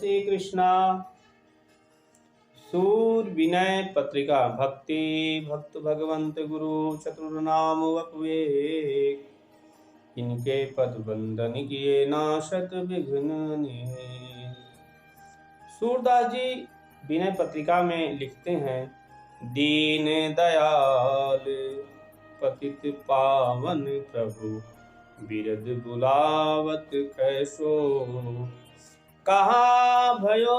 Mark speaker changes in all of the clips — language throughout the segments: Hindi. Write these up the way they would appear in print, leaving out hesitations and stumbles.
Speaker 1: श्री कृष्णा। सूर विनय पत्रिका भक्ति भक्त भगवंत गुरु चतुर्नाम वपवे। इनके पद बंदन किए नाशत विघ्न। सूरदास जी विनय पत्रिका में लिखते हैं, दीन दयाल पतित पावन प्रभु बिरद बुलावत कैसो। कहाँ भयो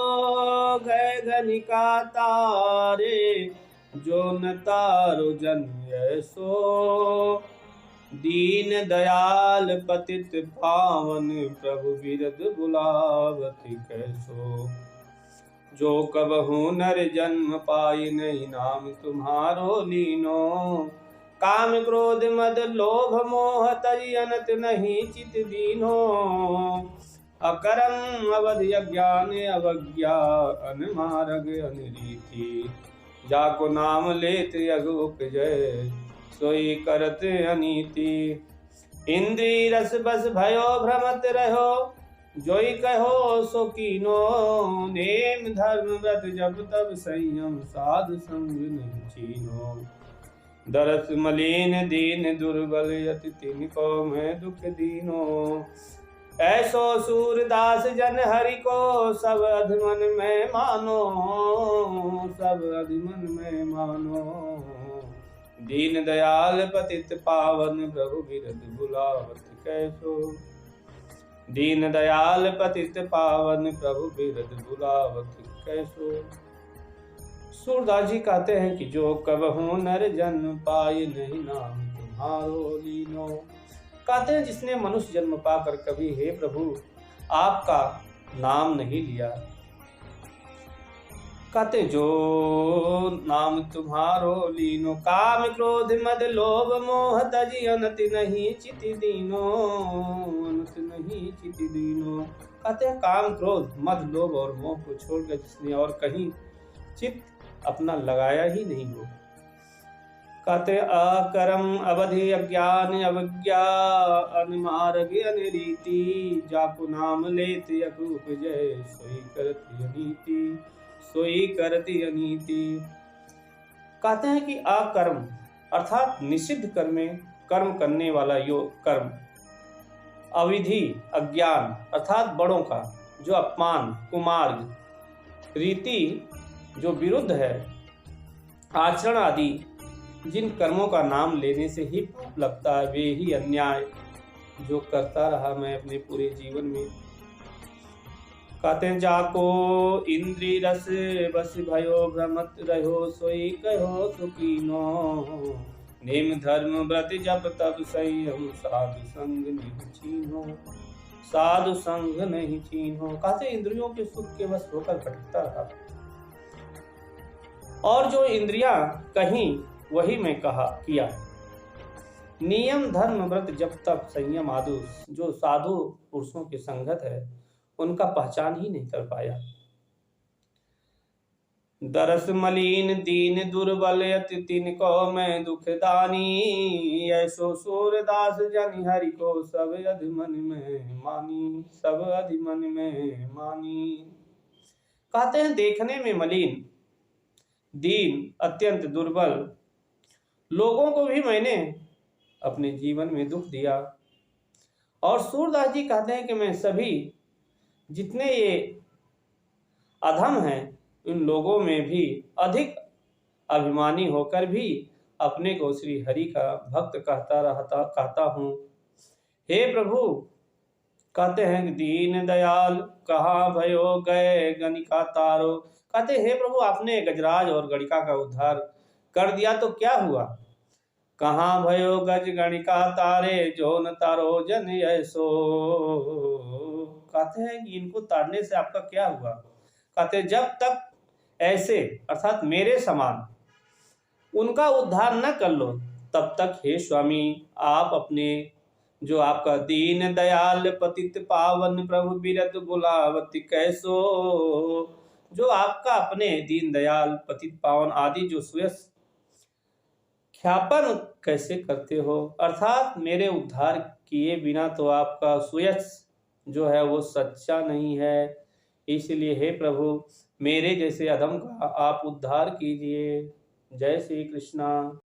Speaker 1: गए गनिका तारे जो न तारो जन ऐसो। दीन दयाल पतित पावन प्रभु बिरद बुलावत कैसो। जो कबहू नर जन्म पाई नहीं नाम तुम्हारो लीनो। काम क्रोध मद लोभ मोह तज अनत नहीं चित दीनो। अकरम अवध अज्ञान अवज्ञा अनमार्ग अनरीति। जाको नाम लेत अग उपजय सोई करत अनीति। इंद्री रस बस भयो भ्रमत रहो जोई कहो सो कीनो। नेम धर्म व्रत जब तब संयम साध संग नहीं चीनो। दरस मलिन दीन दुर्बल यति तिनको मैं दुख दीनो। ऐसो सूरदास जन हरि को सब अधमन में मानो। सब अधमन में मानो। दीन दयाल पतित पावन प्रभु बिरद बुलावत कैसो। दीन दयाल पतित पावन प्रभु बिरद बुलावत कैसो। सूरदास जी कहते हैं कि जो कबहू नर जन्म पाए नहीं नाम तुम्हारो लीनो। कहते हैं जिसने मनुष्य जन्म पाकर कभी हे प्रभु आपका नाम नहीं लिया। कहते जो नाम तुम्हारो लीनो। काम क्रोध मद लोभ मोह तज अनत नहीं चिति दीनो। अनत नहीं चिति दीनो। कहते हैं काम क्रोध मद लोभ और मोह को छोड़कर जिसने और कहीं चित्त अपना लगाया ही नहीं हो। कहते अकरम अवधि अज्ञान अवज्ञा अनमार्ग अनरीति। जाको नाम लेत अग उपजय सोई करती अनीति। सोई करती अनीति। कहते हैं कि अकर्म अर्थात निषिद्ध कर्म करने वाला योग कर्म। अविधि अज्ञान अर्थात बड़ों का जो अपमान कुमार्ग। रीति जो विरुद्ध है। आचरण आदि जिन कर्मों का नाम लेने से ही पाप लगता है वे ही अन्याय जो करता रहा मैं अपने पूरे जीवन में। कहते हैं जाको इंद्री रस बस भयो भ्रमत रहो सोई कहो सुकीनो। नेम धर्म व्रत जप तब संयम साधु संग नहीं छीनो। साधु संग नहीं छीनो। कहते इंद्रियों के सुख के वश होकर भटकता रहा और जो इंद्रियां कहीं वही मैं किया। नियम धर्म व्रत जब तक संयम आदि जो साधु पुरुषों की संगत है उनका पहचान ही नहीं कर पाया। दरस मलिन दीन दुर्बल यति तिनको मैं दुख दानी। ऐसो सूरदास जन हरि को सब अधिमन में मानी। सब अधिमन में मानी। कहते हैं देखने में मलिन दीन अत्यंत दुर्बल लोगों को भी मैंने अपने जीवन में दुख दिया। और सूरदास जी कहते हैं कि मैं सभी जितने ये अधम हैं इन लोगों में भी अधिक अभिमानी होकर भी अपने को श्री हरि का भक्त कहता हूँ। हे प्रभु कहते हैं दीन दयाल कहाँ भयो गए गणिका तारो। कहते हे प्रभु आपने गजराज और गणिका का उद्धार कर दिया तो क्या हुआ। कहाँ भयो गज गणिका तारे जो न तारो जन ऐसो। कहते हैं कि इनको तारने से आपका क्या हुआ। कहते जब तक ऐसे अर्थात मेरे समान उनका उद्धार न कर लो तब तक हे स्वामी आप अपने जो आपका दीन दयाल पतित पावन प्रभु बिरद बुलावत कैसो। जो आपका अपने दीन दयाल पतित पावन आदि जो सुयश ख्यापन कैसे करते हो। अर्थात मेरे उद्धार किए बिना तो आपका सुयश जो है वो सच्चा नहीं है। इसलिए हे प्रभु मेरे जैसे अधम का आप उद्धार कीजिए। जय श्री कृष्णा।